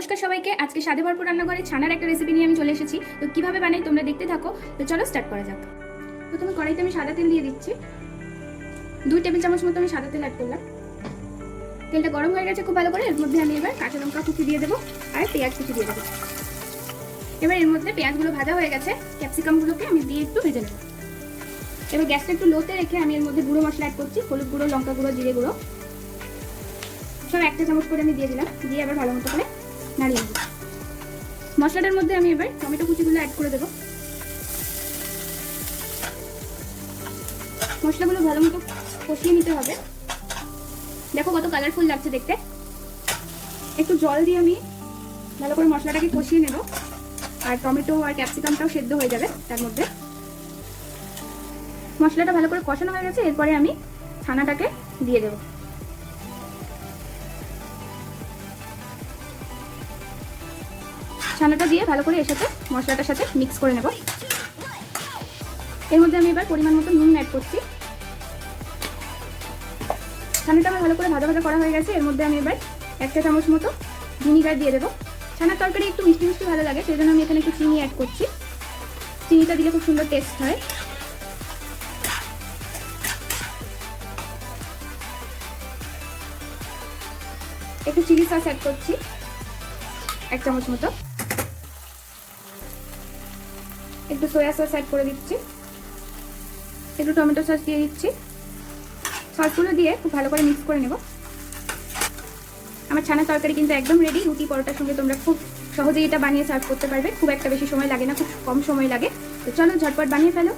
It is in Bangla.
নমস্কার সবাইকে। আজকে স্বাদে ভরপুর রান্নাঘরে ছানার একটা রেসিপি নিয়ে আমি চলে এসেছি। তো কিভাবে বানাই তোমরা দেখতে থাকো। তো চলো স্টার্ট করা যাক। প্রথমে কড়াইতে আমি সাদা তেল দিয়ে দিচ্ছি। 2 টেবিল চামচ মতো আমি সাদা তেল অ্যাড করলাম। তেলটা গরম হয়ে গেছে খুব ভালো করে। এর মধ্যে আমি এবার কাঁচা লঙ্কা কুচি দিয়ে দেবো আর পেঁয়াজ কুচি দিয়ে দেবো। এবার এর মধ্যে পেঁয়াজগুলো ভাজা হয়ে গেছে, ক্যাপসিকামগুলোকে আমি দিয়ে একটু ভেজে নেবো। এবার গ্যাসটা একটু লোতে রেখে আমি এর মধ্যে গুঁড়ো মশলা অ্যাড করছি। হলুদ গুঁড়ো, লঙ্কা গুঁড়ো, জিরে গুঁড়ো সব 1 চামচ করে আমি দিয়ে দিলাম। দিয়ে এবার ভালো মতো করে নাড়িয়ে নেব। মশলাটার মধ্যে আমি এবার টমেটো কুচিগুলো অ্যাড করে দেবো। মশলাগুলো ভালো মতো কষিয়ে নিতে হবে। দেখো কত কালারফুল লাগছে দেখতে। একটু জল দিয়ে আমি ভালো করে মশলাটাকে কষিয়ে নেব। আর টমেটো আর ক্যাপসিকামটাও সেদ্ধ হয়ে যাবে তার মধ্যে। মশলাটা ভালো করে কষানো হয়ে গেছে। এরপরে আমি ছানাটাকে দিয়ে দেব। ছানাটা দিয়ে ভালো করে এর সাথে মশলাটার সাথে মিক্স করে নেব। এর মধ্যে আমি এবার পরিমাণ মতো নুন অ্যাড করছি। ছানাটা আমার ভালো করে ভাজা ভাজা করা হয়ে গেছে। এর মধ্যে আমি এবার 1 চা চামচ মতো ভিনিগার দিয়ে দেবো। ছানার তরকারি একটু মিষ্টি মিষ্টি ভালো লাগে, সেই জন্য আমি এখানে একটু চিনি অ্যাড করছি। চিনিটা দিলে খুব সুন্দর টেস্ট হয়। একটু চিলি সস অ্যাড করছি 1 চামচ মতো। একটু সয়া সস অ্যাড করে দিচ্ছি। একটু টমেটো সস দিয়ে দিচ্ছি। সসগুলো দিয়ে খুব ভালো করে মিক্স করে নেব। আমার ছানার তরকারি কিন্তু একদম রেডি। রুটি পরোটার সঙ্গে তোমরা খুব সহজেই এটা বানিয়ে সার্ভ করতে পারবে। খুব একটা বেশি সময় লাগে না, খুব কম সময় লাগে। তো চলো ঝটপট বানিয়ে ফেলো।